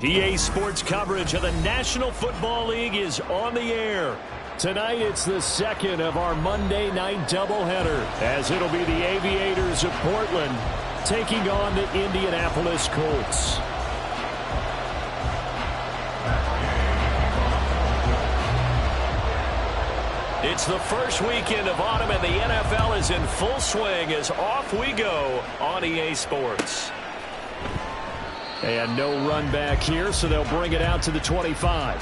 EA Sports coverage of the National Football League is on the air. Tonight, it's the second of our Monday night doubleheader, as it'll be the Aviators of Portland taking on the Indianapolis Colts. It's the first weekend of autumn, and the NFL is in full swing as off we go on EA Sports. And no run back here, so they'll bring it out to the 25.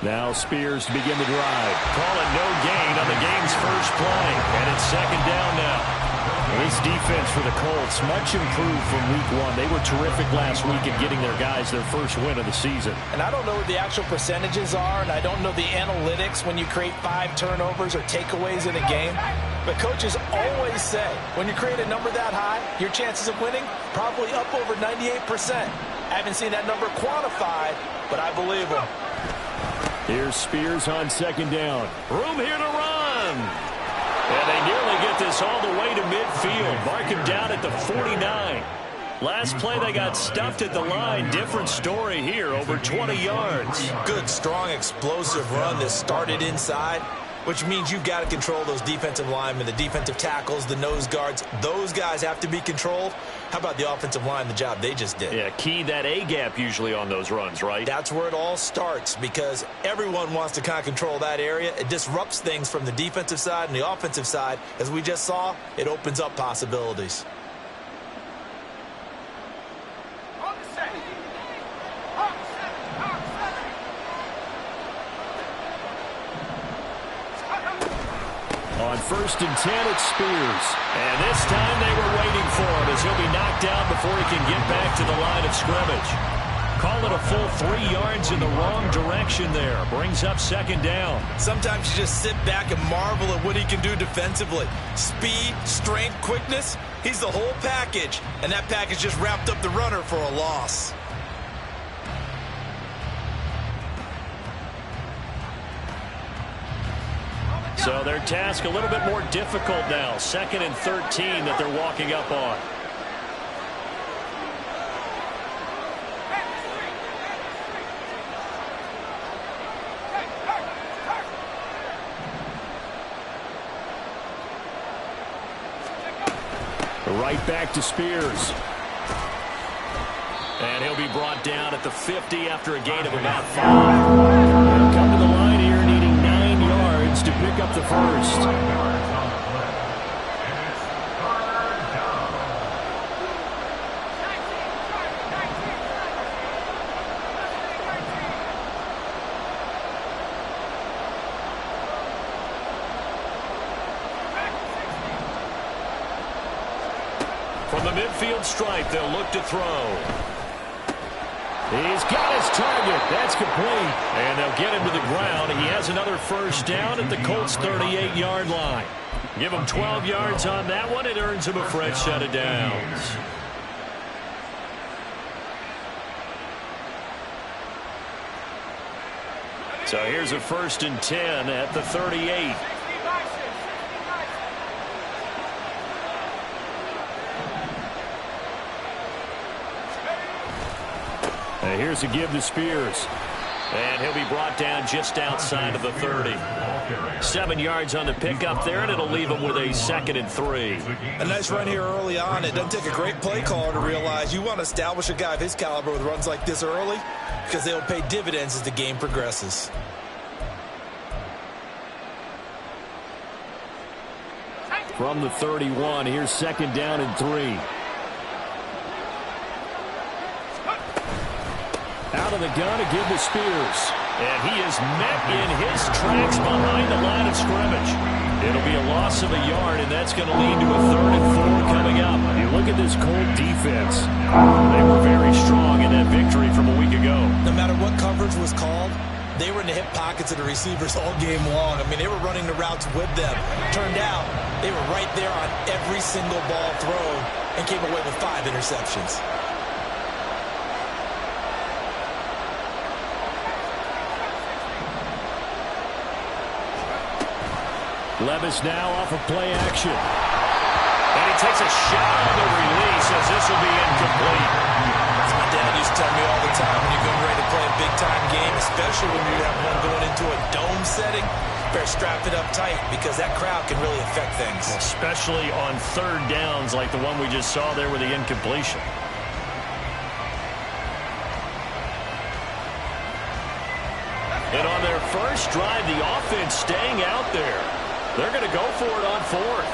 Now Spears to begin the drive. Call it no gain on the game's first play. And it's second down now. This defense for the Colts, much improved from week one. They were terrific last week at getting their guys their first win of the season. And I don't know what the actual percentages are, and I don't know the analytics when you create 5 turnovers or takeaways in a game. But coaches always say, when you create a number that high, your chances of winning probably up over 98%. I haven't seen that number quantified, but I believe them. Here's Spears on second down. Room here to run. And they nearly get this all the way to midfield. Mark him down at the 49. Last play they got stuffed at the line. Different story here, over 20 yards. Good, strong, explosive run that started inside, which means you've got to control those defensive linemen, the defensive tackles, the nose guards. Those guys have to be controlled. How about the offensive line, the job they just did? Yeah, key that A-gap usually on those runs, right? That's where it all starts, because everyone wants to kind of control that area. It disrupts things from the defensive side and the offensive side. As we just saw, it opens up possibilities. On 1st and 10, it's Spears. And this time they were waiting for him, as he'll be knocked down before he can get back to the line of scrimmage. Call it a full 3 yards in the wrong direction there. Brings up second down. Sometimes you just sit back and marvel at what he can do defensively. Speed, strength, quickness. He's the whole package. And that package just wrapped up the runner for a loss. So their task a little bit more difficult now. 2nd and 13 that they're walking up on. Right back to Spears. And he'll be brought down at the 50 after a gain of about 5. They'll come to the line here needing 9 yards to pick up the first. From the midfield stripe, they'll look to throw. He's got his target. That's complete. And they'll get him to the ground. He has another first down at the Colts' 38-yard line. Give him 12 yards on that one. It earns him a fresh set of downs. So here's a 1st and 10 at the 38. And here's a give to Spears. And he'll be brought down just outside of the 30. 7 yards on the pickup there, and it'll leave him with a 2nd and 3. A nice run here early on. It doesn't take a great play caller to realize you want to establish a guy of his caliber with runs like this early, because they'll pay dividends as the game progresses. From the 31, here's 2nd down and 3. Out of the gun to give to Spears. And he is met in his tracks behind the line of scrimmage. It'll be a loss of a yard, and that's going to lead to a 3rd and 4 coming up. You look at this Colt defense. They were very strong in that victory from a week ago. No matter what coverage was called, they were in the hip pockets of the receivers all game long. I mean, they were running the routes with them. Turned out, they were right there on every single ball thrown and came away with 5 interceptions. Levis now off of play action. And he takes a shot on the release as this will be incomplete. As my dad used to tell me all the time, when you're getting ready to play a big-time game, especially when you have one going into a dome setting, better strap it up tight because that crowd can really affect things. Especially on 3rd downs like the one we just saw there with the incompletion. And on their first drive, the offense staying out there. They're going to go for it on 4th.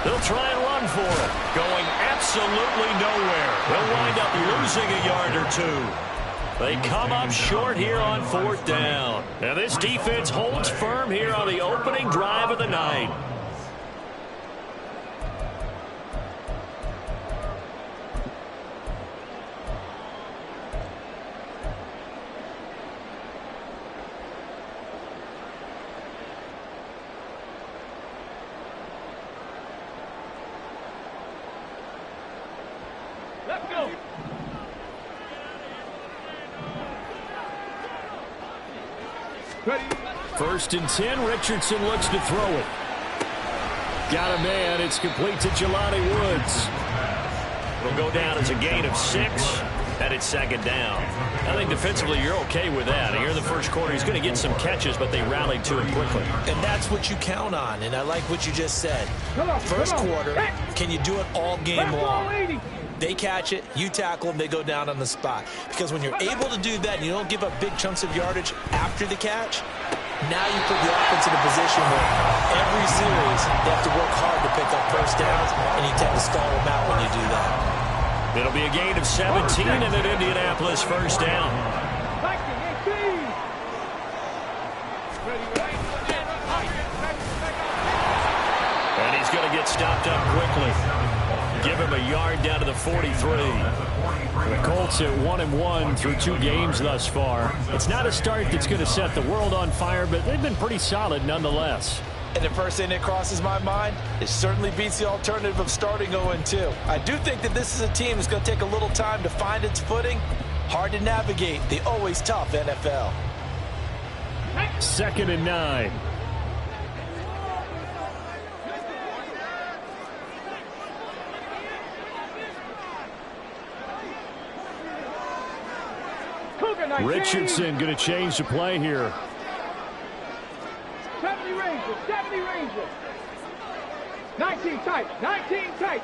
They'll try and run for it. Going absolutely nowhere. They'll wind up losing a yard or 2. They come up short here on 4th down. And this defense holds firm here on the opening drive of the night. Let's go. 1st and 10. Richardson looks to throw it. Got a man. It's complete to Jelani Woods. It'll go down as a gain of 6. And it's 2nd down. I think defensively you're okay with that. Here in the first quarter, he's going to get some catches, but they rallied to him quickly. And that's what you count on, and I like what you just said. First quarter, can you do it all game long? They catch it, you tackle them, they go down on the spot. Because when you're able to do that and you don't give up big chunks of yardage after the catch, now you put the offense in a position where every series they have to work hard to pick up first downs, and you tend to stall them out when you do that. It'll be a gain of 17 and an Indianapolis first down. And he's going to get stopped up quickly. Give him a yard down to the 43. The Colts at 1-1 through 2 games thus far. It's not a start that's going to set the world on fire, but they've been pretty solid nonetheless. And the first thing that crosses my mind, it certainly beats the alternative of starting 0-2. I do think that this is a team that's going to take a little time to find its footing. Hard to navigate the always tough NFL. 2nd and 9. Richardson going to change the play here. 70 Rangers, 70 Rangers. 19 tight, 19 tight.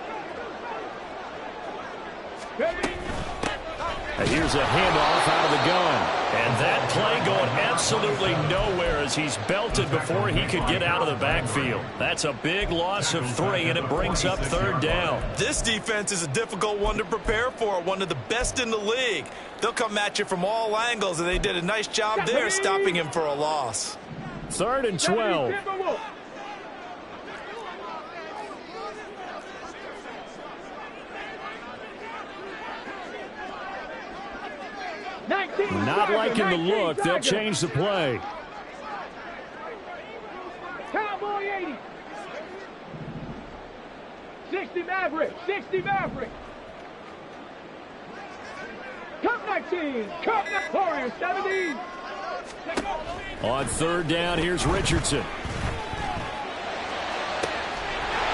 And here's a handoff out of the gun. And that play going absolutely nowhere as he's belted before he could get out of the backfield. That's a big loss of 3, and it brings up 3rd down. This defense is a difficult one to prepare for, one of the best in the league. They'll come at you from all angles, and they did a nice job there stopping him for a loss. 3rd and 12. Not liking the look. They'll change the play. Cowboy 80. 60 Maverick. 60 Maverick. Cup 19. Cup Warriors 70. On 3rd down, here's Richardson.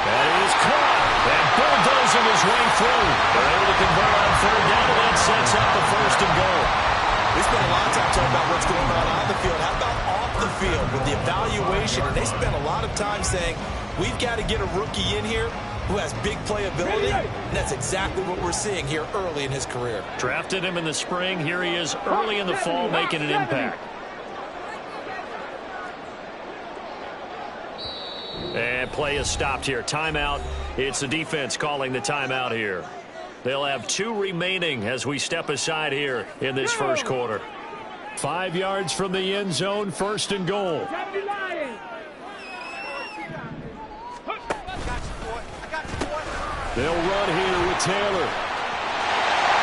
That is caught. And bulldozing his way through. They're able to convert on 3rd down, and that sets up the 1st and goal. We spent a lot of time talking about what's going on the field. How about off the field with the evaluation? And they spent a lot of time saying, we've got to get a rookie in here who has big playability. And that's exactly what we're seeing here early in his career. Drafted him in the spring. Here he is early in the fall making an impact. And play is stopped here. Timeout. It's the defense calling the timeout here. They'll have 2 remaining as we step aside here in this first quarter. 5 yards from the end zone, 1st and goal. They'll run here with Taylor.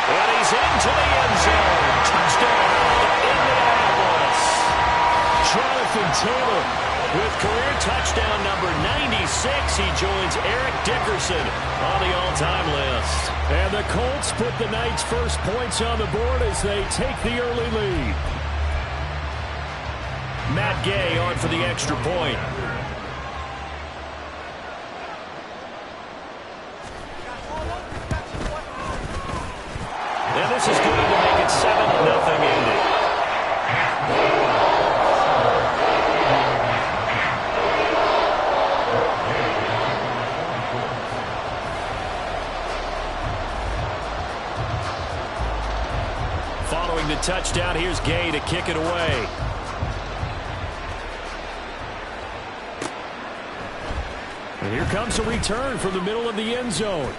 And he's into the end zone. Touchdown, Indianapolis. Jonathan Taylor with career touchdown number 96. He joins Eric Dickerson on the all-time list. And the Colts put the Knights' first points on the board as they take the early lead. Matt Gay on for the extra point. And this is going to make it 7-0 Indy. Following the touchdown, here's Gay to kick it away. And here comes a return from the middle of the end zone.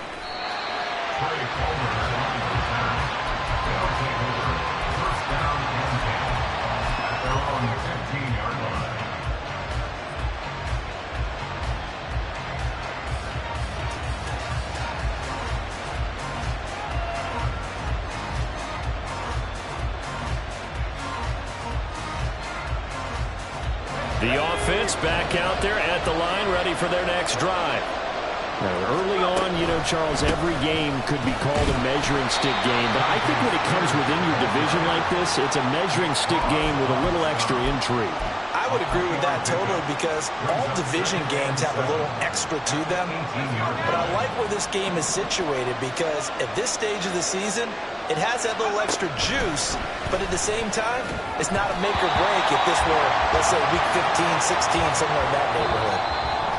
The offense back out there at the line, ready for their next drive. Now, early on, you know, Charles, every game could be called a measuring stick game. But I think when it comes within your division like this, it's a measuring stick game with a little extra intrigue. I would agree with that totally because all division games have a little extra to them. But I like where this game is situated because at this stage of the season, it has that little extra juice, but at the same time, it's not a make or break if this were, let's say, week 15, 16, somewhere in that neighborhood.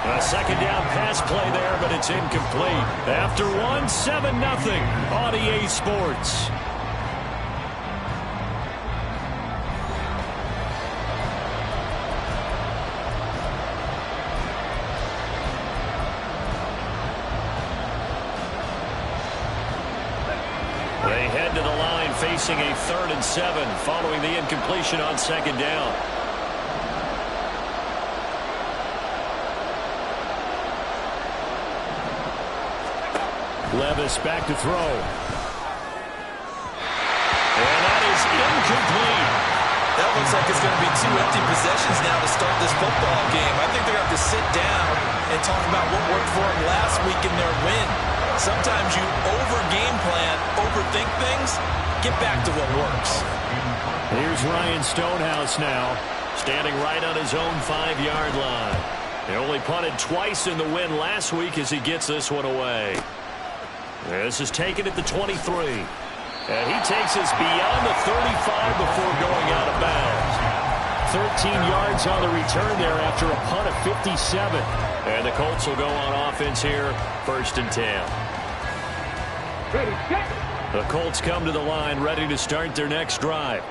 A second down pass play there, but it's incomplete. After 7-0 on EA Sports. They head to the line facing a 3rd and 7 following the incompletion on second down. Levis back to throw. And that is incomplete. That looks like it's going to be 2 empty possessions now to start this football game. I think they're going to have to sit down and talk about what worked for them last week in their win. Sometimes you over-game plan, overthink things, get back to what works. Here's Ryan Stonehouse now, standing right on his own 5-yard line. He only punted twice in the win last week as he gets this one away. This is taken at the 23. And he takes us beyond the 35 before going out of bounds. 13 yards on the return there after a punt of 57. And the Colts will go on offense here, 1st and 10. The Colts come to the line ready to start their next drive.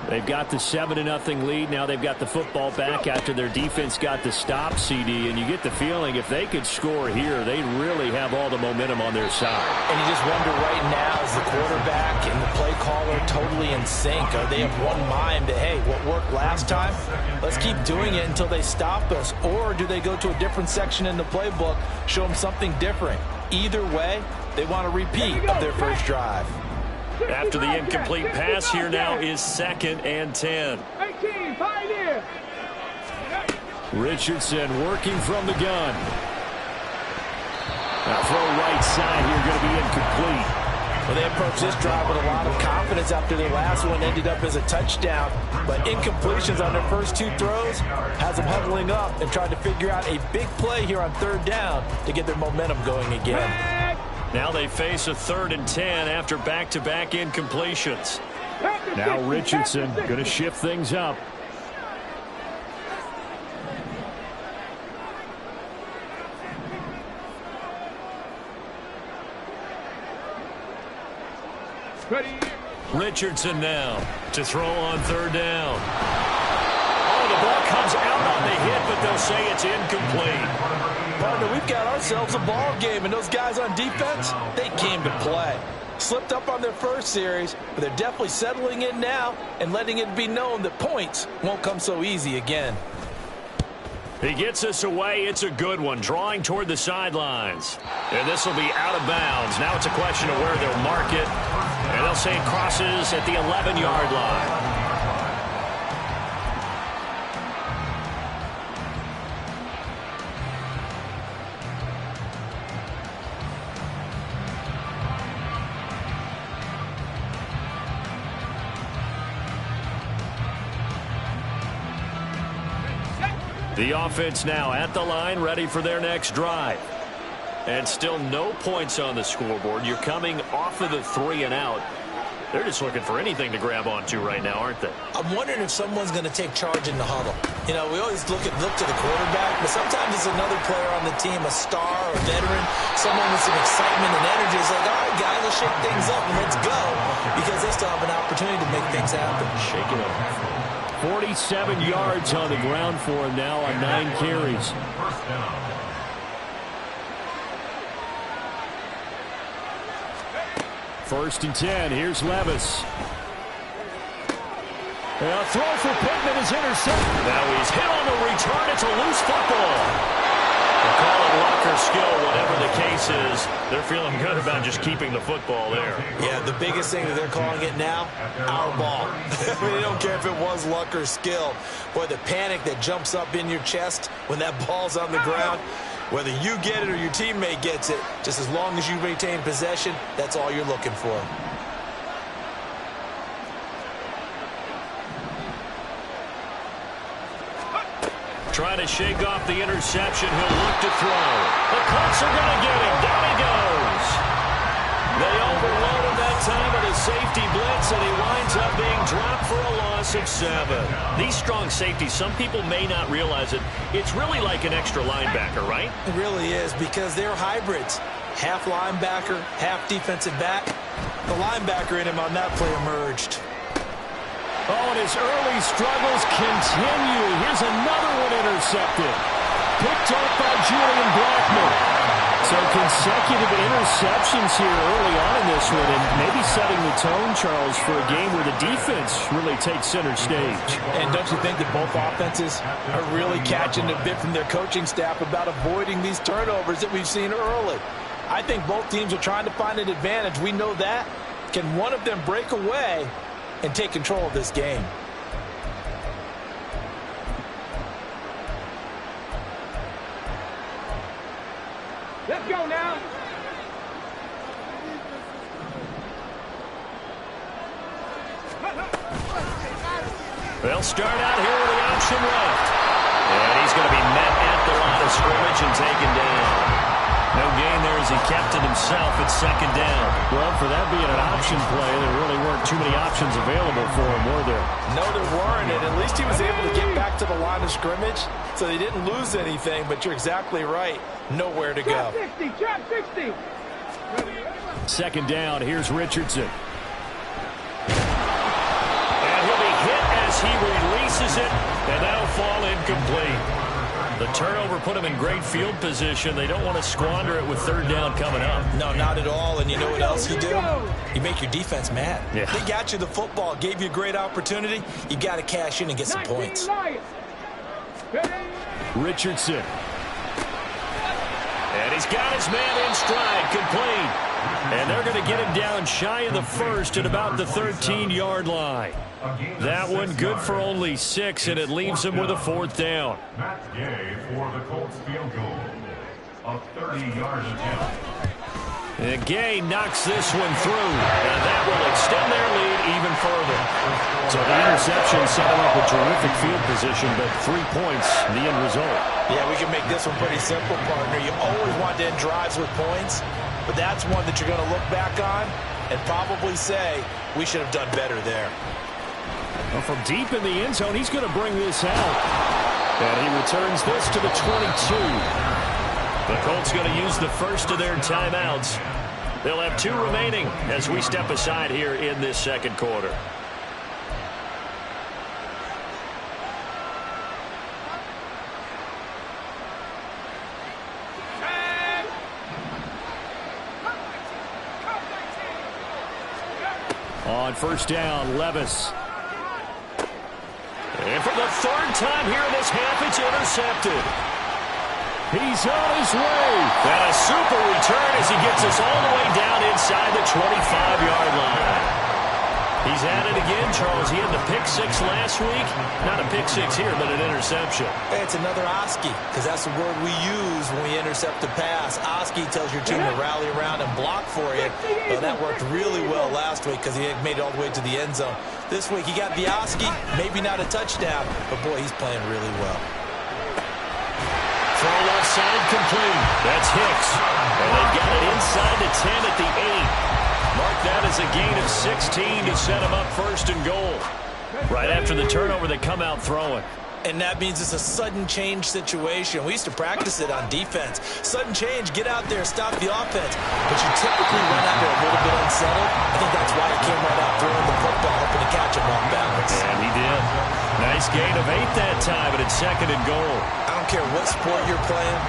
They've got the 7-0 lead. Now they've got the football back after their defense got the stop, CD. And you get the feeling if they could score here, they really have all the momentum on their side. And you just wonder right now, is the quarterback and the play caller totally in sync? Are they of one mind that, hey, what worked last time, let's keep doing it until they stop us? Or do they go to a different section in the playbook, show them something different? Either way, they want a repeat of their first drive. After the incomplete pass, here now is 2nd and 10. 18, Pioneer. Richardson working from the gun. Now throw right side here, going to be incomplete. Well, they approached this drive with a lot of confidence after their last one ended up as a touchdown. But incompletions on their first 2 throws has them huddling up and trying to figure out a big play here on 3rd down to get their momentum going again. Now they face a 3rd and 10 after back-to-back incompletions. Now Richardson going to shift things up. Richardson now to throw on 3rd down. Oh, the ball comes out on the hit, but they'll say it's incomplete. Partner, we've got ourselves a ball game, and those guys on defense, they came to play. slipped up on their first series, but they're definitely settling in now and letting it be known that points won't come so easy again. He gets us away. It's a good one, drawing toward the sidelines. And this will be out of bounds. Now it's a question of where they'll mark it. And they'll say it crosses at the 11-yard line. The offense now at the line, ready for their next drive. And still no points on the scoreboard. You're coming off of the 3 and out. They're just looking for anything to grab onto right now, aren't they? I'm wondering if someone's going to take charge in the huddle. You know, we always look to the quarterback, but sometimes it's another player on the team, a star or a veteran, someone with some excitement and energy. It's like, all right, guys, let's shake things up and let's go, because they still have an opportunity to make things happen. Shake it up. 47 yards on the ground for him now on 9 carries. First and 10. Here's Levis. A throw for Pittman is intercepted. Now he's hit on the return. It's a loose football. They call it luck or skill, whatever the case is. They're feeling good about just keeping the football there. Yeah, the biggest thing that they're calling it now, our ball. I mean, they don't care if it was luck or skill. Boy, the panic that jumps up in your chest when that ball's on the ground, whether you get it or your teammate gets it, just as long as you maintain possession, that's all you're looking for. Trying to shake off the interception. He'll look to throw. The Colts are going to get him. Down he goes. They overload him that time with a safety blitz, and he winds up being dropped for a loss of 7. These strong safeties, some people may not realize it. It's really like an extra linebacker, right? It really is, because they're hybrids. Half linebacker, half defensive back. The linebacker in him on that play emerged. Oh, and his early struggles continue. Here's another one intercepted. Picked up by Julian Blackmon. So consecutive interceptions here early on in this one, and maybe setting the tone, Charles, for a game where the defense really takes center stage. And don't you think that both offenses are really catching a bit from their coaching staff about avoiding these turnovers that we've seen early? I think both teams are trying to find an advantage. We know that. Can one of them break away and take control of this game? Let's go now. They'll start out here with the option left. And he's going to be met at the line of scrimmage and taken down. No gain there as he kept it himself at second down. Well, for that being an option play, there really weren't too many options available for him, were there? No, there weren't, and at least he was able to get back to the line of scrimmage, so they didn't lose anything, but you're exactly right. Nowhere to go. Trap 60. Second down, here's Richardson. And he'll be hit as he releases it, and that'll fall incomplete. The turnover put them in great field position. They don't want to squander it with third down coming up. No, not at all. And you know what else you do? You make your defense mad. Yeah. They got you the football, gave you a great opportunity. You got to cash in and get some points. Richardson. And he's got his man in stride, complete. And they're going to get him down shy of the first at about the 13-yard line. That one good for only 6, and it leaves him with a 4th down. Matt Gay for the Colts field goal. A 30-yard attempt. And Gay knocks this one through, and that will extend their lead even further. So the interception set him up with terrific field position, but 3 points, the end result. Yeah, we can make this one pretty simple, partner. You always want to end drives with points, but that's one that you're going to look back on and probably say, we should have done better there. Well, from deep in the end zone, he's going to bring this out. And he returns this to the 22. The Colts going to use the first of their timeouts. They'll have 2 remaining as we step aside here in this second quarter. On first down, Levis. And for the third time here in this half, it's intercepted. He's on his way. And a super return as he gets us all the way down inside the 25-yard line. He's at it again, Charles. He had the pick six last week. Not a pick six here, but an interception. Hey, it's another Oski, because that's the word we use when we intercept a pass. Oski tells your team to rally around and block for you. Well, that worked really well last week because he made it all the way to the end zone. This week he got the Oski, maybe not a touchdown, but boy, he's playing really well. Throw left side complete. That's Hicks. And they've got it inside the 10 at the 8. Mark that as a gain of 16 to set him up first and goal. Right after the turnover, they come out throwing. And that means it's a sudden change situation. We used to practice it on defense. Sudden change, get out there, stop the offense. But you typically run out there a little bit unsettled. I think that's why he came right out throwing the football, hoping to catch him off balance. And he did. Nice gain of 8 that time, and it's second and goal. I don't care what sport you're playing.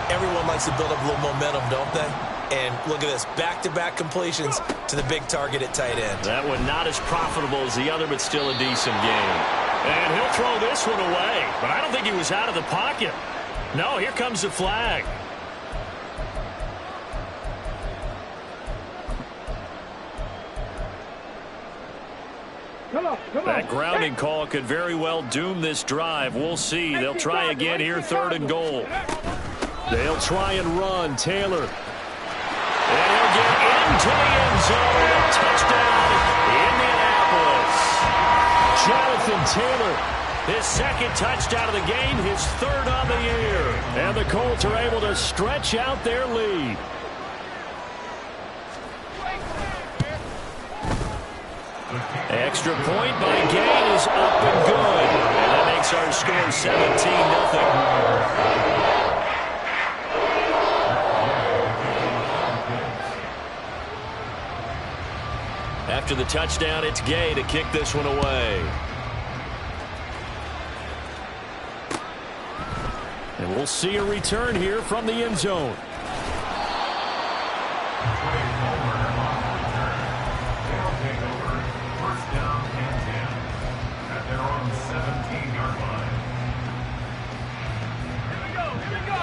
Everyone likes to build up a little momentum, don't they? And look at this, back-to-back completions to the big target at tight end. That one not as profitable as the other, but still a decent game. And he'll throw this one away, but I don't think he was out of the pocket. No, here comes the flag. That grounding call could very well doom this drive. We'll see. They'll try again here, third and goal. They'll try and run. Taylor. And he'll get into the end zone. Touchdown, Indianapolis. Jonathan Taylor. His second touchdown of the game, his third on the year. And the Colts are able to stretch out their lead. Extra point by Gain is up and good. And that makes our score 17-0. After the touchdown, it's Gay to kick this one away. And we'll see a return here from the end zone. First down and 10 at their own 17-yard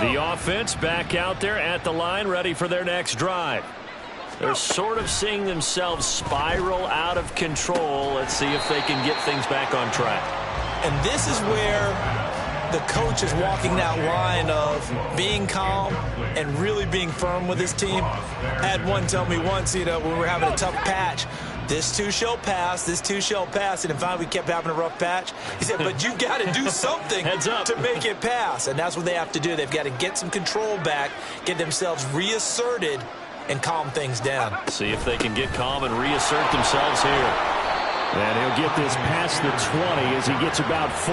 line. The offense back out there at the line, ready for their next drive. They're sort of seeing themselves spiral out of control. Let's see if they can get things back on track. And this is where the coach is walking that line of being calm and really being firm with his team. I had one tell me once, when we were having a tough patch, this too shall pass, this too shall pass. And finally we kept having a rough patch. He said, but you got to do something to make it pass. And that's what they have to do. They've got to get some control back, get themselves reasserted, and calm things down. See if they can get calm and reassert themselves here. And he'll get this past the 20 as he gets about 4.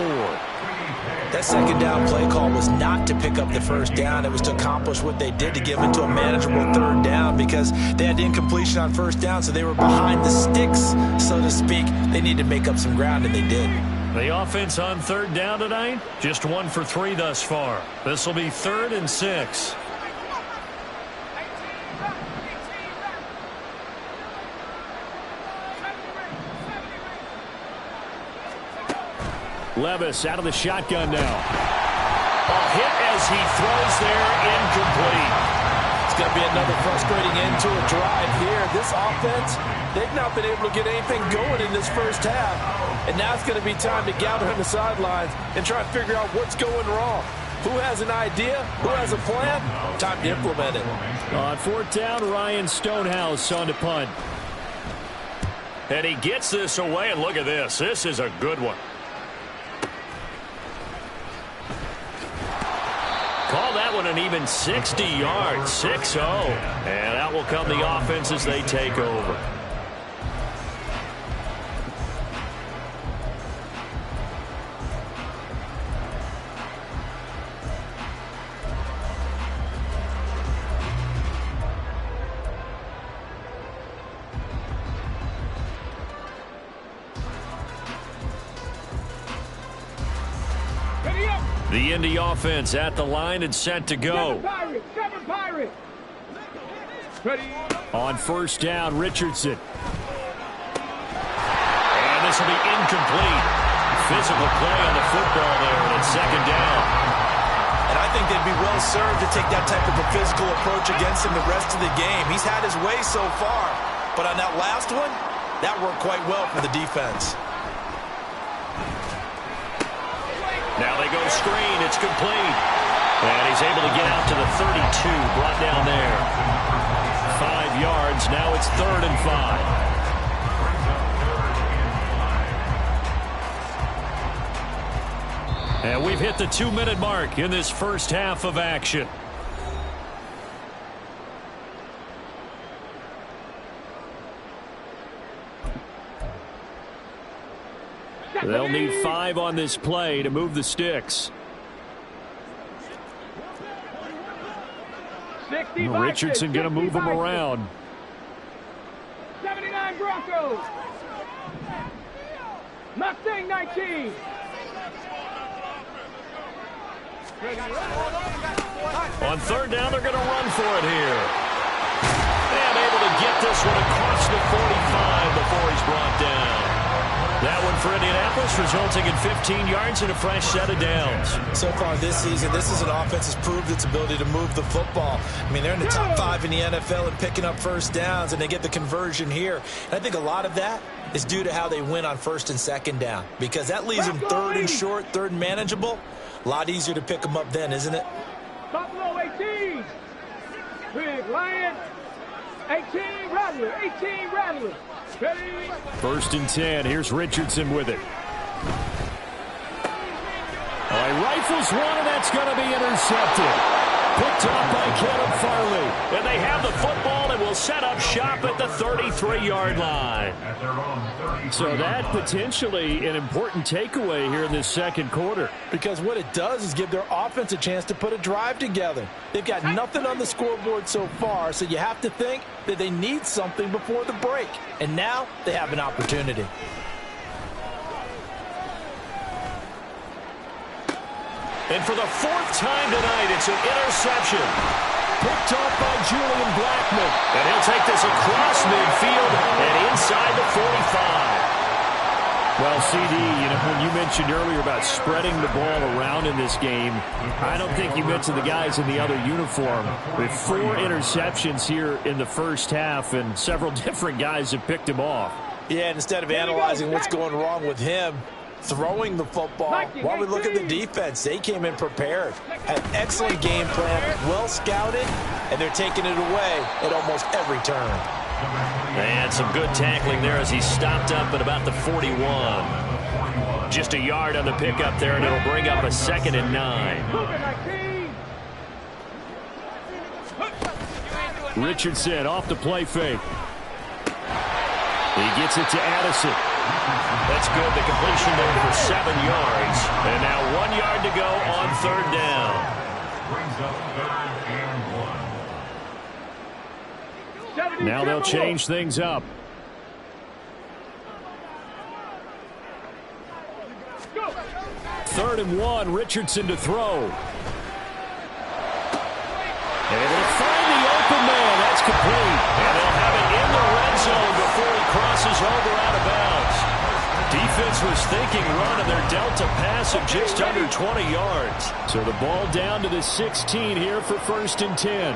That second down play call was not to pick up the first down. It was to accomplish what they did, to give into a manageable third down, because they had incompletion on first down, so they were behind the sticks, so to speak. They needed to make up some ground, and they did. The offense on third down tonight, just 1 for 3 thus far. This will be 3rd and 6. Levis out of the shotgun now. A hit as he throws there, incomplete. It's going to be another frustrating end to a drive here. This offense, they've not been able to get anything going in this first half. And now it's going to be time to gather on the sidelines and try to figure out what's going wrong. Who has an idea? Who has a plan? Time to implement it. On fourth down, Ryan Stonehouse on to punt. And he gets this away, and look at this. This is a good one. Call that one an even 60 yards, 6-0. And out will come the offense as they take over. The Indy offense at the line and set to go. Seven Pirates. Ready. On first down, Richardson. will be incomplete. Physical play on the football there, and it's second down. And I think they'd be well served to take that type of a physical approach against him the rest of the game. He's had his way so far, but on that last one, that worked quite well for the defense. Now they go screen. It's complete. And he's able to get out to the 32, brought down there. 5 yards. Now it's 3rd and 5. And we've hit the 2-minute mark in this first half of action. They'll need 5 on this play to move the sticks. Richardson going to move them around. 79 Broncos. Mustang 19. On 3rd down, they're going to run for it here. And able to get this one across the 45 before he's brought down. That one for Indianapolis, resulting in 15 yards and a fresh set of downs. So far this season, this is an offense that's proved its ability to move the football. I mean, they're in the top 5 in the NFL and picking up first downs, and they get the conversion here. And I think a lot of that is due to how they win on 1st and 2nd down, because that leaves them 3rd and short, 3rd and manageable. A lot easier to pick them up then, isn't it? Buffalo 18. Big Lion. 18 Rattler. 18 Rattler. Ready? 1st and 10. Here's Richardson with it. He rifles one, and that's going to be intercepted. Picked up by Caleb Farley. And they have the football and will set up shop at the 33-yard line. So that potentially an important takeaway here in this second quarter. Because what it does is give their offense a chance to put a drive together. They've got nothing on the scoreboard so far, so you have to think that they need something before the break. And now they have an opportunity. And for the 4th time tonight, it's an interception. Picked off by Julian Blackmon. And he'll take this across midfield and inside the 45. Well, CD, when you mentioned earlier about spreading the ball around in this game, I don't think you mentioned the guys in the other uniform. With 4 interceptions here in the first half, and several different guys have picked him off. Yeah, and instead of analyzing what's going wrong with him, throwing the football, while we look at the defense, they came in prepared, had excellent game plan, well scouted, and they're taking it away at almost every turn. And some good tackling there as he stopped up at about the 41. Just a yard on the pickup there, and it'll bring up a 2nd and 9. Richardson off the play fake. He gets it to Addison. That's good. The completion there for 7 yards. And now 1 yard to go on 3rd down. Now they'll change things up. Go. 3rd and 1. Richardson to throw. Able to find the open man. That's complete. And they'll have it in the red zone before he crosses over out of bounds. Defense was thinking run, and they're dealt a pass of just under 20 yards. So the ball down to the 16 here for 1st and 10.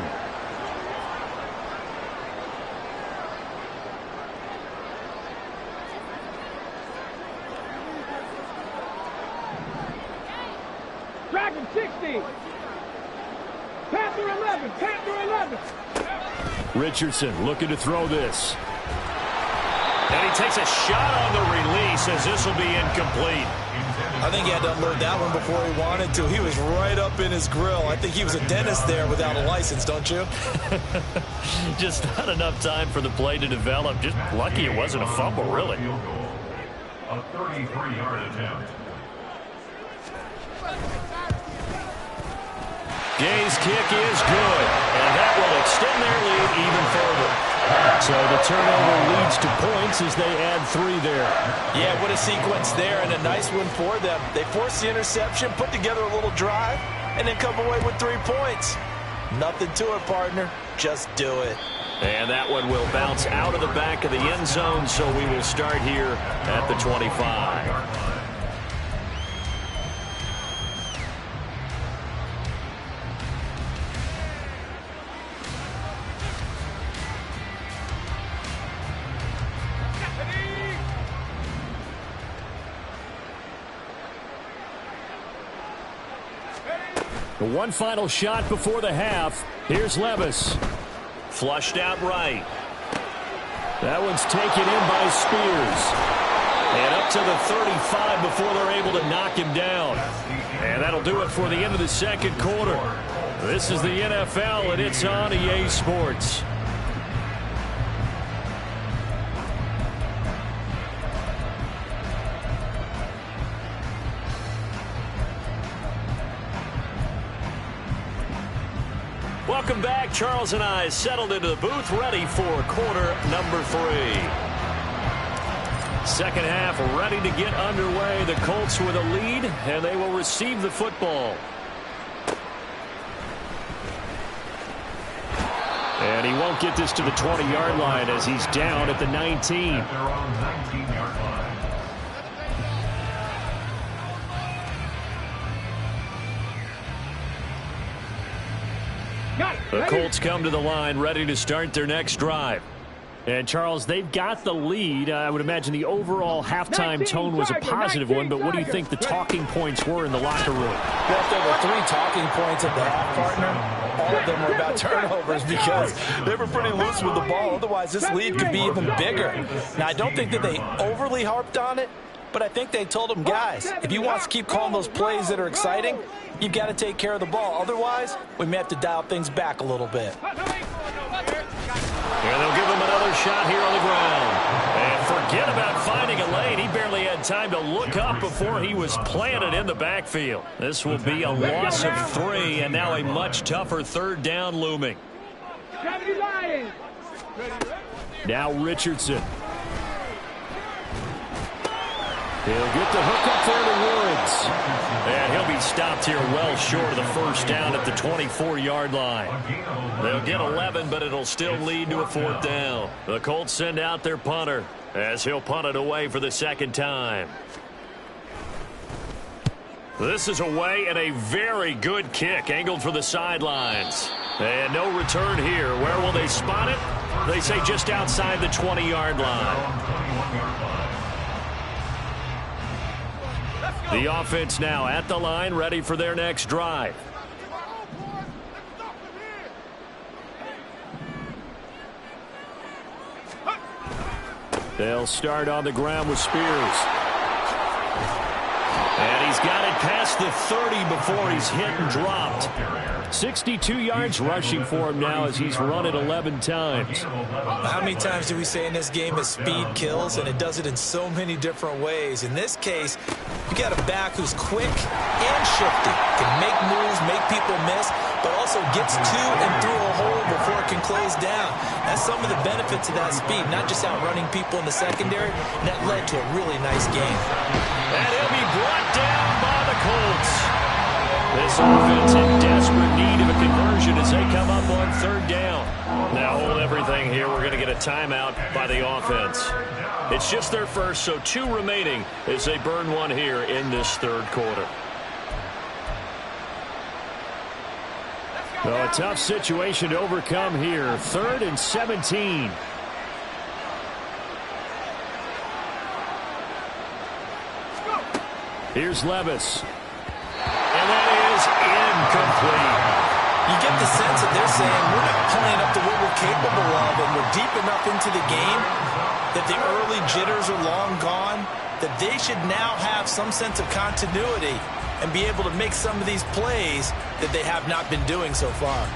Dragon 60. Panther 11. Panther 11. Richardson looking to throw this. And he takes a shot on the release as this will be incomplete. I think he had to unload that one before he wanted to. He was right up in his grill. I think he was a dentist there without a license, don't you? Just not enough time for the play to develop. Just lucky it wasn't a fumble, really. A 33-yard attempt. Gay's kick is good, and that will extend their lead even further. So the turnover leads to points as they add 3 there. Yeah, what a sequence there, and a nice one for them. They forced the interception, put together a little drive, and then come away with 3 points. Nothing to it, partner. Just do it. And that one will bounce out of the back of the end zone, so we will start here at the 25. One final shot before the half. Here's Levis. Flushed out right. That one's taken in by Spears. And up to the 35 before they're able to knock him down. And that'll do it for the end of the second quarter. This is the NFL, and it's on EA Sports. Welcome back. Charles and I settled into the booth, ready for quarter number 3. Second half ready to get underway. The Colts with a lead, and they will receive the football. And he won't get this to the 20-yard line as he's down at the 19. At their own 19-yard line. The Colts come to the line ready to start their next drive. And, Charles, they've got the lead. I would imagine the overall halftime tone was a positive one, but what do you think the talking points were in the locker room? Well, if there were 3 talking points at the half, partner, all of them were about turnovers because they were pretty loose with the ball. Otherwise, this lead could be even bigger. Now, I don't think that they overly harped on it, but I think they told them, guys, if you want to keep calling those plays that are exciting, you've got to take care of the ball. Otherwise, we may have to dial things back a little bit. And they'll give him another shot here on the ground. And forget about finding a lane. He barely had time to look up before he was planted in the backfield. This will be a loss of 3, and now a much tougher third down looming. Now Richardson. He'll get the hook up there to Woods. And he'll be stopped here well short of the first down at the 24-yard line. They'll get 11, but it'll still lead to a 4th down. The Colts send out their punter as he'll punt it away for the second time. This is away and a very good kick angled for the sidelines. And no return here. Where will they spot it? They say just outside the 20-yard line. The offense now at the line, ready for their next drive. They'll start on the ground with Spears. And he's got it past the 30 before he's hit and dropped. 62 yards rushing for him now as he's run it 11 times. How many times do we say in this game that speed kills, and it does it in so many different ways? In this case, you got a back who's quick and shifty, can make moves, make people miss, but also gets to and through a hole before it can close down. That's some of the benefits of that speed, not just outrunning people in the secondary, and that led to a really nice game. And he'll be brought down by the Colts. This offense in desperate need of a conversion as they come up on 3rd down. Now hold everything here. We're going to get a timeout by the offense. It's just their first, so 2 remaining as they burn one here in this 3rd quarter. Well, a tough situation to overcome here. 3rd and 17. Here's Levis. And that is incomplete. You get the sense that they're saying we're not playing up to what we're capable of, and we're deep enough into the game that the early jitters are long gone, that they should now have some sense of continuity and be able to make some of these plays that they have not been doing so far.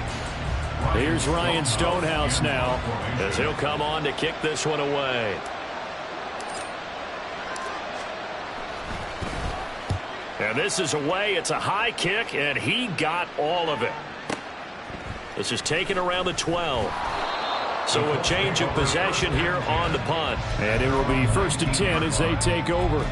Here's Ryan Stonehouse now as he'll come on to kick this one away. And this is away. It's a high kick, and he got all of it. This is taken around the 12. So a change of possession here on the punt. And it will be 1st and 10 as they take over.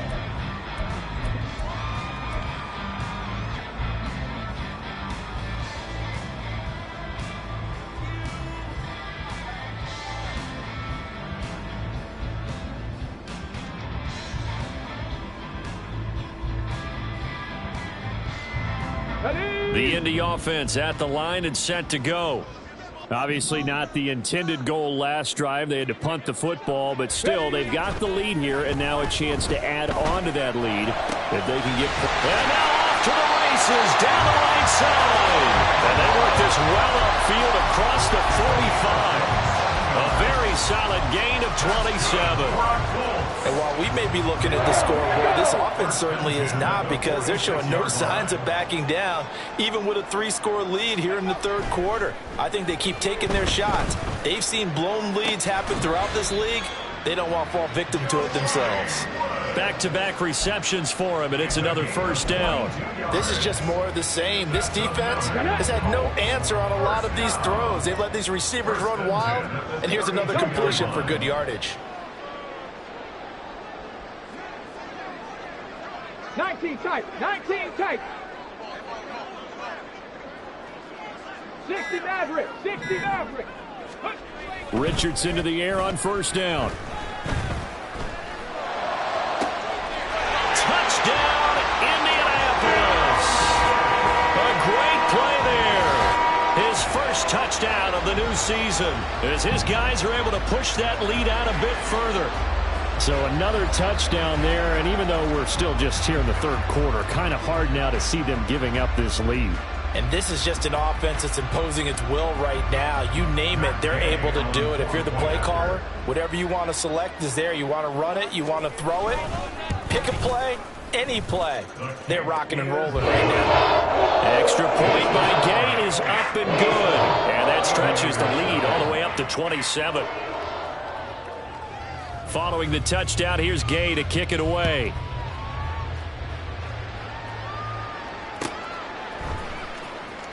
The Indy offense at the line and set to go. Obviously not the intended goal last drive. They had to punt the football, but still they've got the lead here, and now a chance to add on to that lead if they can get. And now off to the races down the right side. And they work this well upfield across the 45. A very solid gain of 27. And while we may be looking at the scoreboard, this offense certainly is not, because they're showing no signs of backing down, even with a 3-score lead here in the third quarter. I think they keep taking their shots. They've seen blown leads happen throughout this league. They don't want to fall victim to it themselves. Back-to-back receptions for him, and it's another first down. This is just more of the same. This defense has had no answer on a lot of these throws. They've let these receivers run wild, and here's another completion for good yardage. 19 tight. 19 tight. 60 Maverick. 60 Maverick. Richardson to the air on first down. Touchdown, Indianapolis. A great play there. His first touchdown of the new season, as his guys are able to push that lead out a bit further. So another touchdown there, and even though we're still just here in the third quarter, kind of hard now to see them giving up this lead. And this is just an offense that's imposing its will right now. You name it, they're able to do it. If you're the play caller, whatever you want to select is there. You want to run it, you want to throw it, pick a play, any play. They're rocking and rolling right now. Extra point by Gay is up and good. And that stretches the lead all the way up to 27. Following the touchdown, here's Gay to kick it away.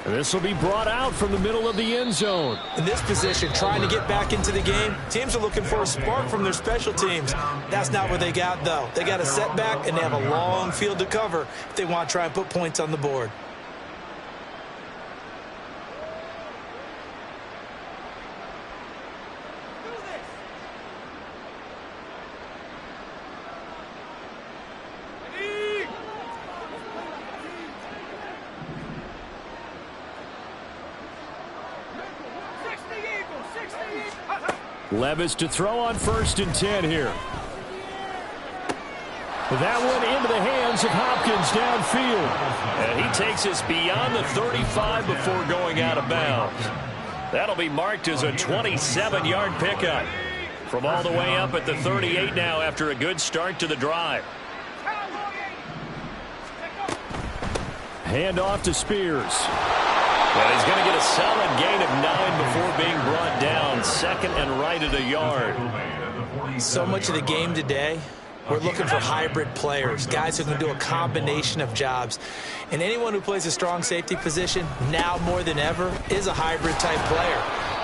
This will be brought out from the middle of the end zone. In this position, trying to get back into the game, teams are looking for a spark from their special teams. That's not what they got, though. They got a setback, and they have a long field to cover if they want to try and put points on the board. Levis to throw on 1st and 10 here. That one into the hands of Hopkins downfield. And he takes us beyond the 35 before going out of bounds. That'll be marked as a 27-yard pickup. From all the way up at the 38 now after a good start to the drive. Hand off to Spears. And he's going to get a solid gain of 9 before being brought down. Second and right at a yard. So much of the game today, we're looking for hybrid players, guys who can do a combination of jobs. And anyone who plays a strong safety position, now more than ever, is a hybrid type player.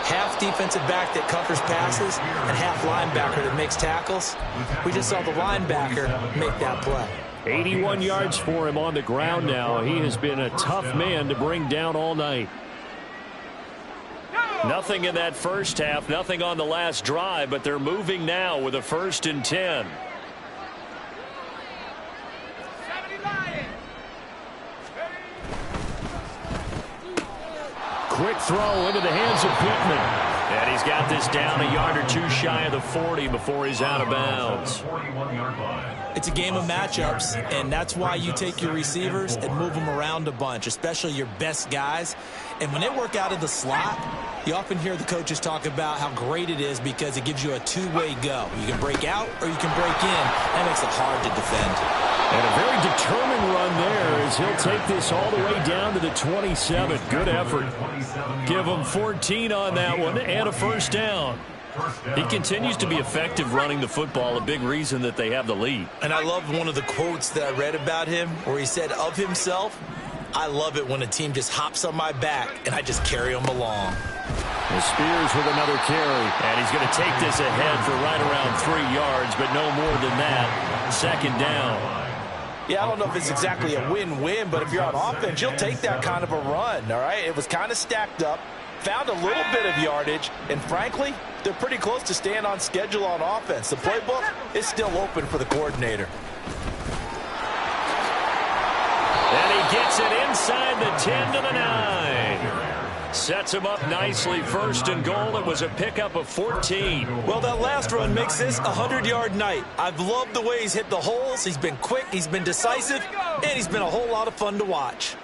Half defensive back that covers passes and half linebacker that makes tackles. We just saw the linebacker make that play. 81 yards for him on the ground now. He has been a tough man to bring down all night. Nothing in that first half, nothing on the last drive, but they're moving now with a 1st and 10. Quick throw into the hands of Pittman. And he's got this down a yard or two shy of the 40 before he's out of bounds. It's a game of matchups, and that's why you take your receivers and move them around a bunch, especially your best guys. And when they work out of the slot, you often hear the coaches talk about how great it is because it gives you a two-way go. You can break out or you can break in. That makes it hard to defend. And a very determined run there as he'll take this all the way down to the 27. Good effort. Give him 14 on that one and a first down. He continues to be effective running the football, a big reason that they have the lead. And I love one of the quotes that I read about him where he said of himself, "I love it when a team just hops on my back and I just carry them along." And Spears with another carry. And he's going to take this ahead for right around 3 yards, but no more than that. Second down. Yeah, I don't know if it's exactly a win-win, but if you're on offense, you'll take that kind of a run, all right? It was kind of stacked up, found a little bit of yardage, and frankly, they're pretty close to staying on schedule on offense. The playbook is still open for the coordinator. And he gets it inside the 10 to the 9. Sets him up nicely. First and goal. It was a pickup of 14. Well, that last run makes this a 100-yard night. I've loved the way he's hit the holes. He's been quick, he's been decisive, and he's been a whole lot of fun to watch.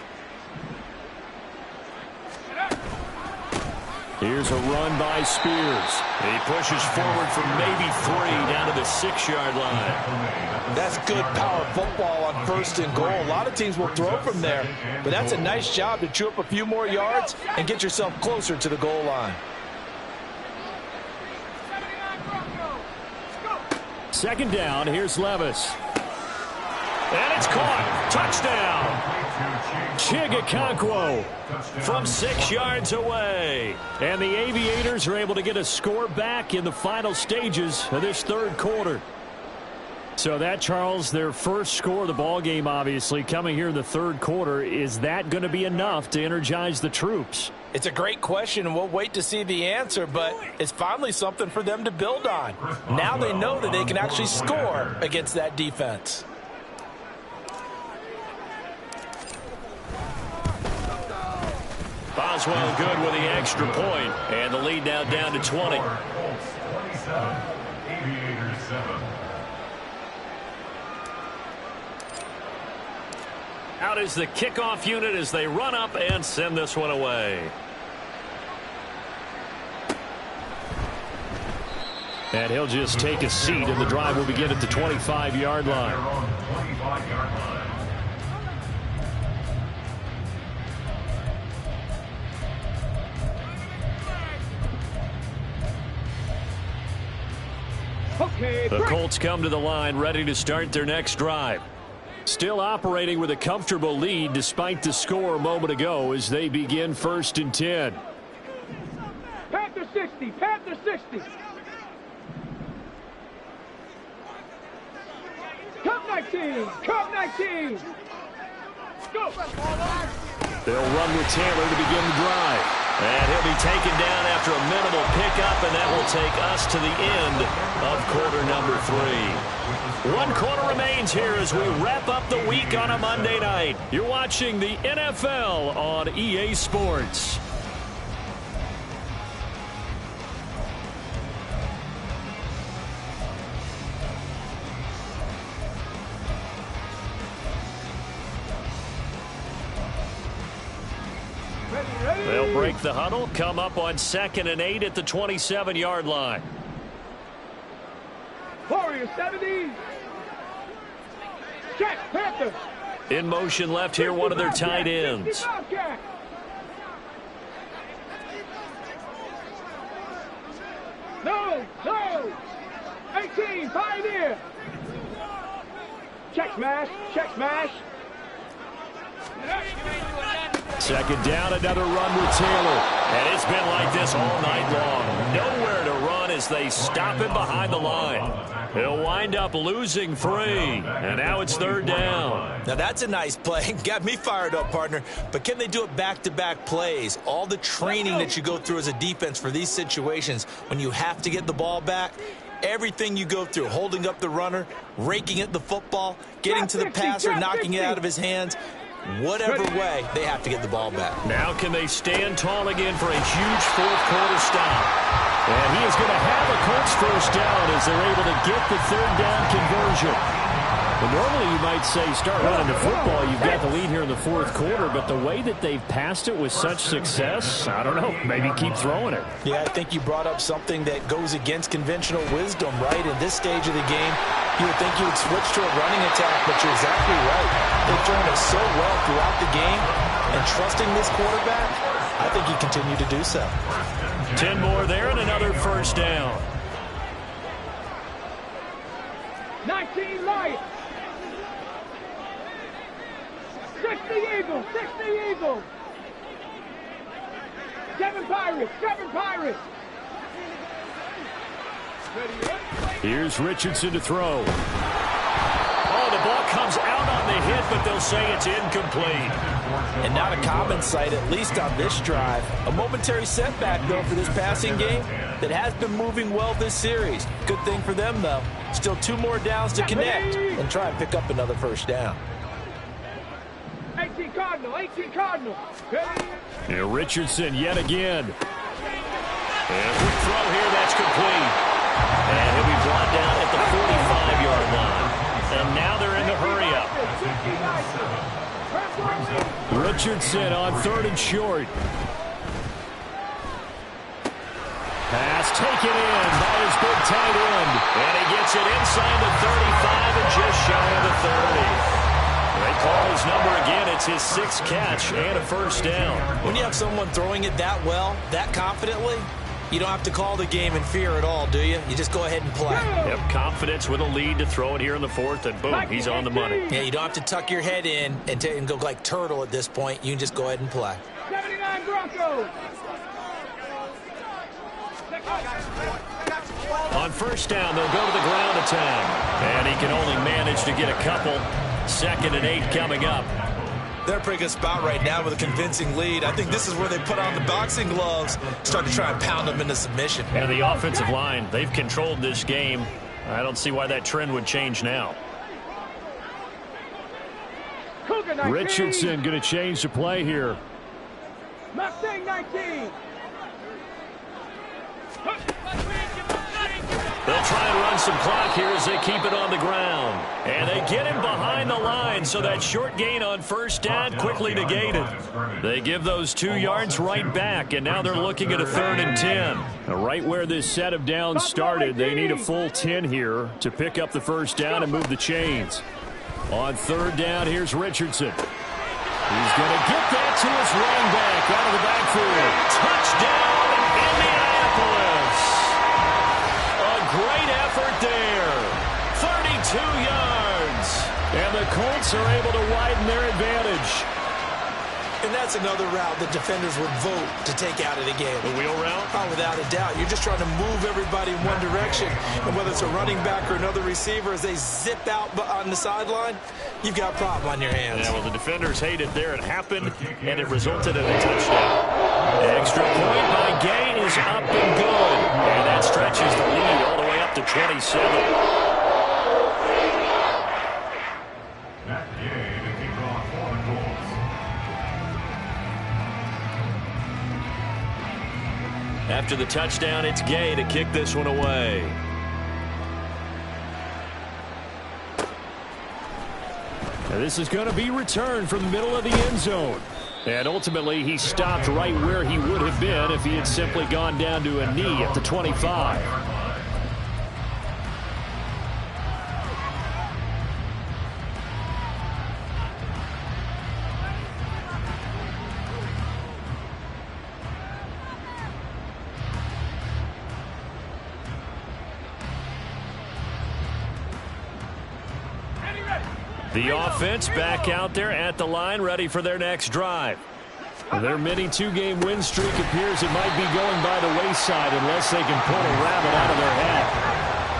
Here's a run by Spears. He pushes forward from maybe 3 down to the 6-yard line. That's good power football on first and goal. A lot of teams will throw from there, but that's a nice job to chew up a few more yards and get yourself closer to the goal line. Second down, here's Levis. And it's caught. Touchdown. Chigakonkwo From 6 yards away. And the Aviators are able to get a score back in the final stages of this third quarter. So that, Charles, their first score of the ball game, obviously, coming here in the third quarter. Is that going to be enough to energize the troops? It's a great question, and we'll wait to see the answer, but it's finally something for them to build on. Now they know that they can actually score against that defense. Boswell good with the extra point, and the lead now down to 20. Aviators 7. Out is the kickoff unit as they run up and send this one away. And he'll just take a seat, and the drive will begin at the 25-yard line. They're on the 25-yard line. Okay, The break. Colts come to the line ready to start their next drive. Still operating with a comfortable lead despite the score a moment ago as they begin first and 10. Panther 60, Panther 60. Cup 19, Cup 19. Go. They'll run with Taylor to begin the drive. And he'll be taken down after a minimal pickup, and that will take us to the end of quarter number 3. 1 quarter remains here as we wrap up the week on a Monday night. You're watching the NFL on EA Sports. They'll break the huddle, come up on 2nd and 8 at the 27-yard line. Warrior 70. Check, Panther. In motion left here, one of their tight ends. No, no. 18, Pioneer. Check smash, check smash. Second down, another run with Taylor. And it's been like this all night long. Nowhere to run as they stop him behind the line. He'll wind up losing 3. And now it's 3rd down. Now that's a nice play. Got me fired up, partner. But can they do it back-to-back plays? All the training that you go through as a defense for these situations when you have to get the ball back, everything you go through, holding up the runner, raking at the football, getting to the passer, knocking it out of his hands. Whatever way, they have to get the ball back. Now can they stand tall again for a huge fourth quarter stop? And he is going to have a Colts first down as they're able to get the 3rd down conversion. But normally you might say start running the football. You've got the lead here in the 4th quarter, but the way that they've passed it with such success, I don't know, maybe keep throwing it. Yeah, I think you brought up something that goes against conventional wisdom, right? In this stage of the game, you would think you would switch to a running attack, but you're exactly right. They've trained us so well throughout the game, and trusting this quarterback, I think he continued to do so. 10 more there and another first down. 19 Lions. 60 Eagles, 60 Eagles. 7 Pirates, 7 Pirates. Here's Richardson to throw. Oh, the ball comes out on the hit, but they'll say it's incomplete. And not a common sight, at least on this drive. A momentary setback, though, for this passing game that has been moving well this series. Good thing for them, though. Still 2 more downs to connect and try and pick up another first down. Cardinal. 18 Cardinal. And Richardson yet again. And a quick throw here, that's complete. And he'll be brought down at the 45-yard line. And now they're in the hurry-up. Richardson on 3rd and short. Pass taken in by his big tight end. And he gets it inside the 35 and just shy of the 30. They call his number again. It's his 6th catch and a first down. When you have someone throwing it that well, that confidently, you don't have to call the game in fear at all, do you? You just go ahead and play. Yep, confidence with a lead to throw it here in the 4th, and boom, he's on the money. Yeah, you don't have to tuck your head in and go like turtle at this point. You can just go ahead and play. 79 Broncos. On first down, they'll go to the ground attack. And he can only manage to get a couple. 2nd and 8 coming up. They're in a pretty good spot right now with a convincing lead. I think this is where they put on the boxing gloves, start to try and pound them into submission. And the offensive line, they've controlled this game. I don't see why that trend would change now. Richardson going to change the play here. Mustang 19. They'll try and run some clock here as they keep it on the ground. And they get him behind the line, so that short gain on first down quickly negated. They give those 2 yards right back, and now they're looking at a 3rd and 10. Now, right where this set of downs started, they need a full 10 here to pick up the first down and move the chains. On 3rd down, here's Richardson. He's going to get that to his running back out of the backfield. Touchdown, Indianapolis. A great effort there. 32 yards. And the Colts are able to widen their advantage. And that's another route that defenders would vote to take out of the game. The wheel route? Oh, without a doubt. You're just trying to move everybody in one direction. And whether it's a running back or another receiver, as they zip out on the sideline, you've got a problem on your hands. Yeah, well, the defenders hate it there. It happened, and it resulted in a touchdown. Extra point by Gay is up and good. And that stretches the lead all the way up to 27. Matt Gay to kick off for the Colts. After the touchdown, it's Gay to kick this one away. Now this is going to be returned from the middle of the end zone. And ultimately, he stopped right where he would have been if he had simply gone down to a knee at the 25. The offense back out there at the line, ready for their next drive. Their mini 2-game win streak appears it might be going by the wayside unless they can pull a rabbit out of their hat.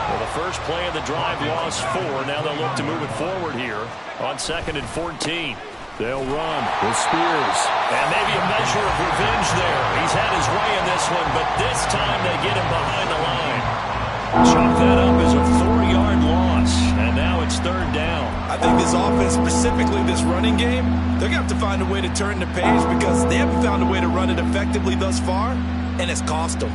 Well, the first play of the drive lost 4. Now they'll look to move it forward here on 2nd and 14. They'll run with Spears. And maybe a measure of revenge there. He's had his way in this one, but this time they get him behind the line. Chalk that up as a 4-yard loss, and now it's 3rd down. I think this offense, specifically this running game, they're going to have to find a way to turn the page because they haven't found a way to run it effectively thus far, and it's cost them.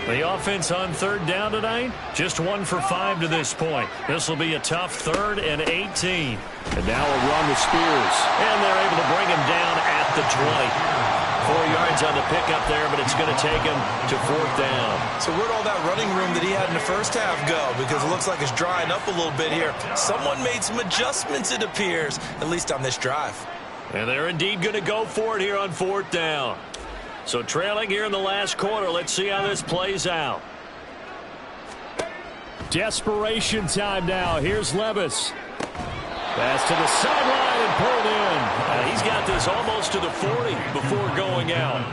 The offense on 3rd down tonight, just 1 for 5 to this point. This will be a tough 3rd and 18. And now a run with Spears. And they're able to bring him down at the 20. 4 yards on the pickup there, but it's going to take him to 4th down. So where'd all that running room that he had in the first half go? Because it looks like it's drying up a little bit here. Someone made some adjustments, it appears, at least on this drive. And they're indeed going to go for it here on 4th down. So trailing here in the last quarter. Let's see how this plays out. Desperation time now. Here's Levis. Pass to the sideline and pulled in. He's got this almost to the 40 before going out.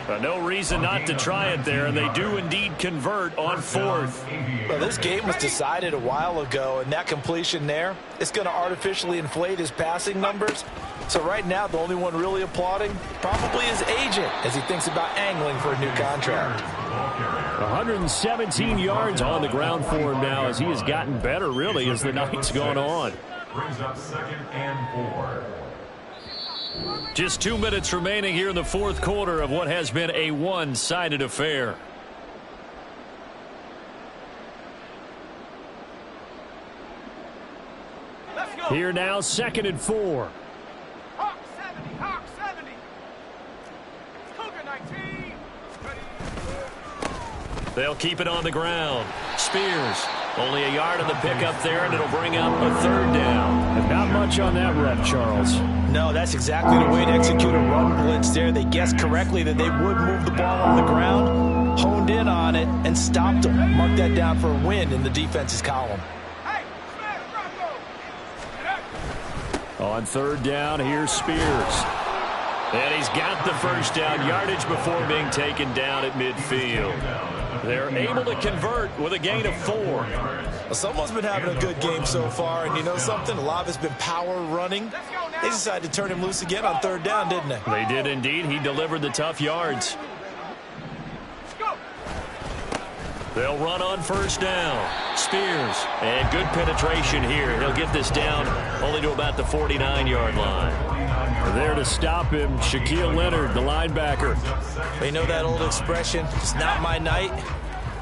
But no reason not to try it there, and they do indeed convert on 4th. Well, this game was decided a while ago, and that completion there, it's going to artificially inflate his passing numbers. So right now, the only one really applauding probably his agent as he thinks about angling for a new contract. 117 yards on the ground for him now as he has gotten better, really, as the night's gone on. Brings up 2nd and 4. Just 2 minutes remaining here in the fourth quarter of what has been a one-sided affair. Here now, 2nd and 4. Hawk 70, Hawk 70. Cougar 19. They'll keep it on the ground. Spears, only a yard on the pickup there, and it'll bring up a 3rd down. And not much on that run, Charles. No, that's exactly the way to execute a run blitz there. They guessed correctly that they would move the ball on the ground, honed in on it, and stopped them. Mark that down for a win in the defense's column. Hey, Smith, Rocco. On 3rd down, here's Spears. And he's got the first down yardage before being taken down at midfield. They're able to convert with a gain of 4. Well, someone's been having a good game so far, and you know something? A lot of it's been power running. They decided to turn him loose again on 3rd down, didn't they? They did indeed. He delivered the tough yards. They'll run on 1st down. Spears, and good penetration here. He'll get this down only to about the 49-yard line. There to stop him, Shaquille Leonard, the linebacker. You know that old expression, it's not my night?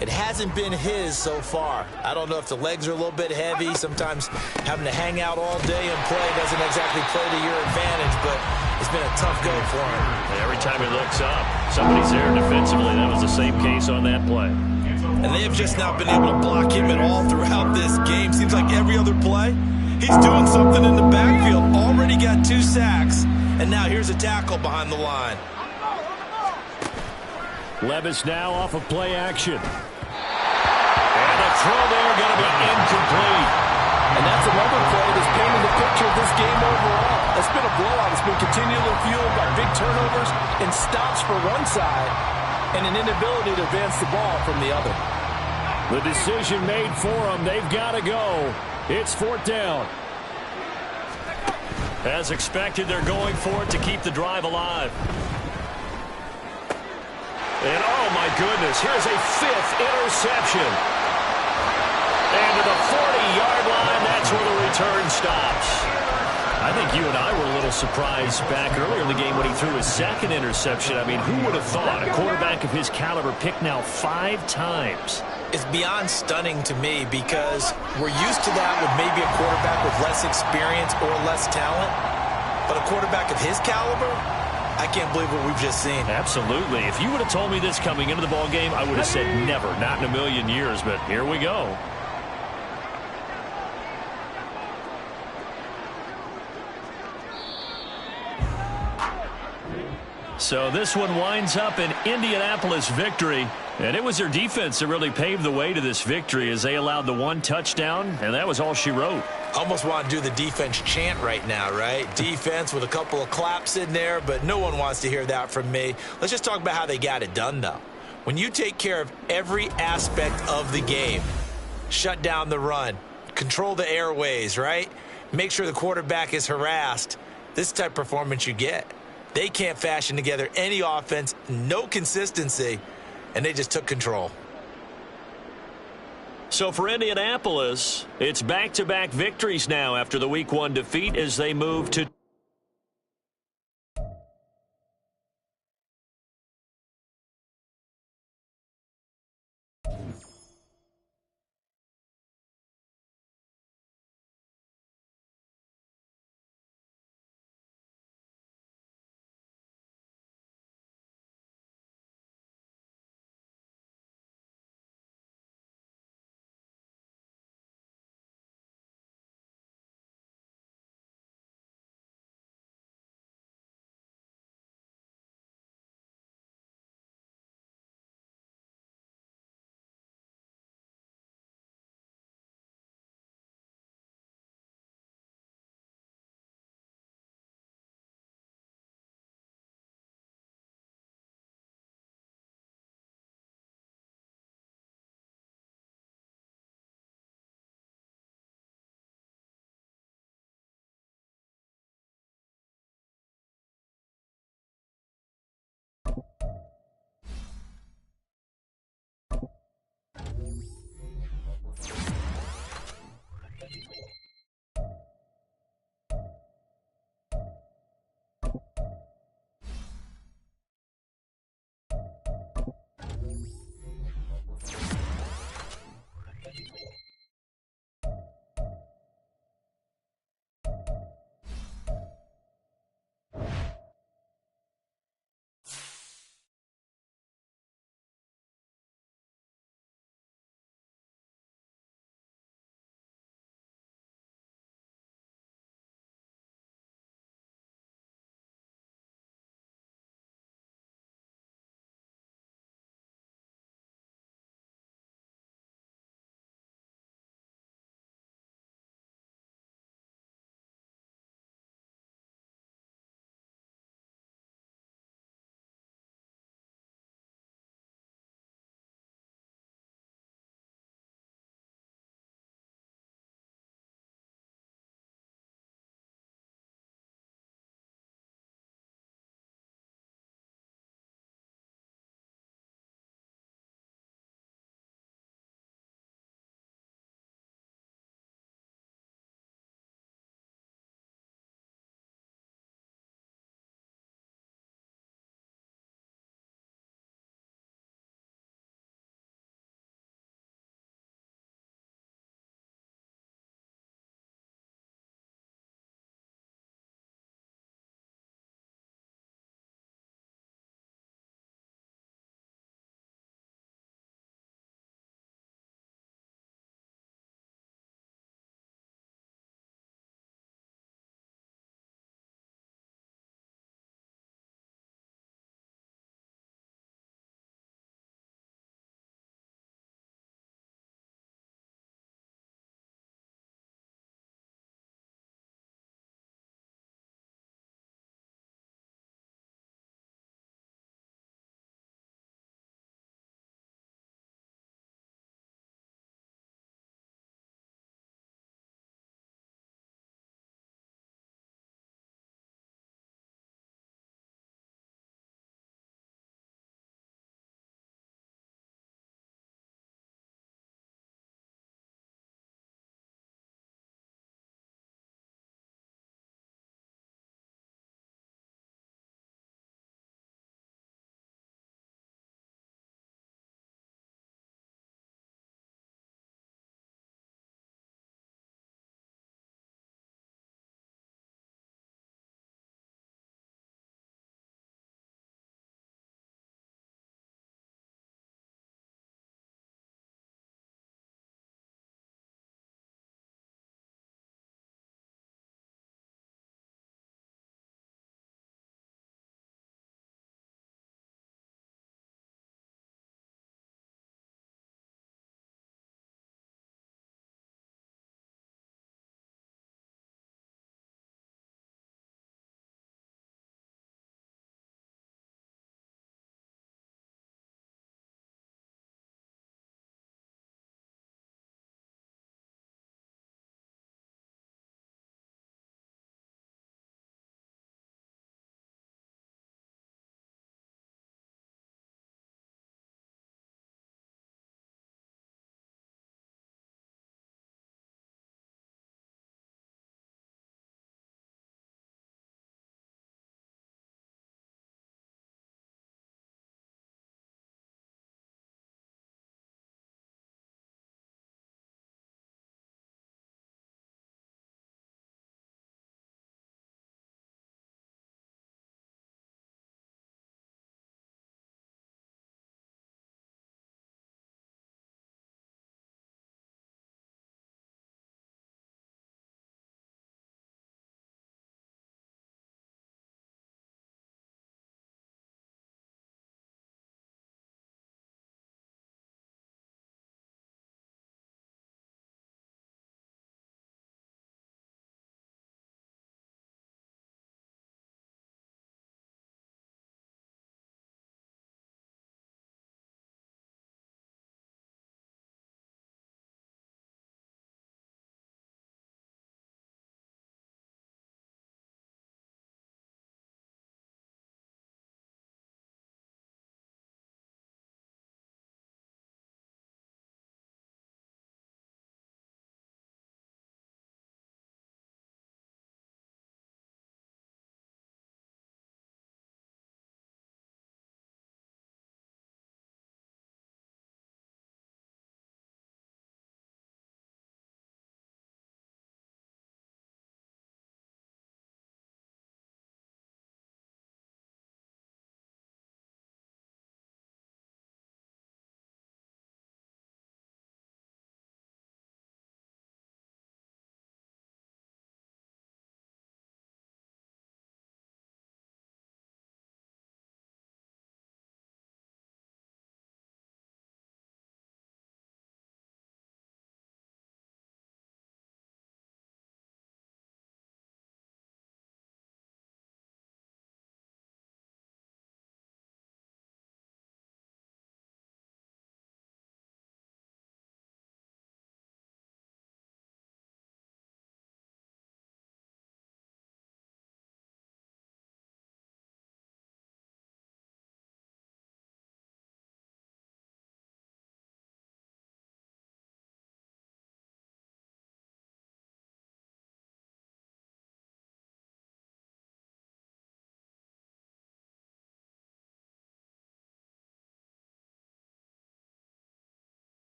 It hasn't been his so far. I don't know if the legs are a little bit heavy. Sometimes having to hang out all day and play doesn't exactly play to your advantage, but it's been a tough go for him. Every time he looks up, somebody's there defensively. That was the same case on that play. And they have just not been able to block him at all throughout this game. Seems like every other play, he's doing something in the backfield. Already got 2 sacks, and now here's a tackle behind the line. Levis now off of play action. And the throw there going to be incomplete. And that's another play that's painting the picture of this game overall. It's been a blowout. It's been continually fueled by big turnovers and stops for one side and an inability to advance the ball from the other. The decision made for them. They've got to go. It's 4th down. As expected, they're going for it to keep the drive alive. And oh my goodness, here's a 5th interception. And to the 40-yard line, that's where the return stops. I think you and I were a little surprised back earlier in the game when he threw his 2nd interception. I mean, who would have thought a quarterback of his caliber picked now 5 times? It's beyond stunning to me because we're used to that with maybe a quarterback with less experience or less talent. But a quarterback of his caliber, I can't believe what we've just seen. Absolutely. If you would have told me this coming into the ball game, I would have said never, not in a million years. But here we go. So this one winds up an Indianapolis victory. And it was their defense that really paved the way to this victory as they allowed the 1 touchdown, and that was all she wrote. Almost want to do the defense chant right now, right? Defense with a couple of claps in there, but no one wants to hear that from me. Let's just talk about how they got it done, though. When you take care of every aspect of the game, shut down the run, control the airways, right? Make sure the quarterback is harassed. This type of performance you get. They can't fashion together any offense, no consistency, and they just took control. So for Indianapolis, it's back-to-back victories now after the Week 1 defeat as they move to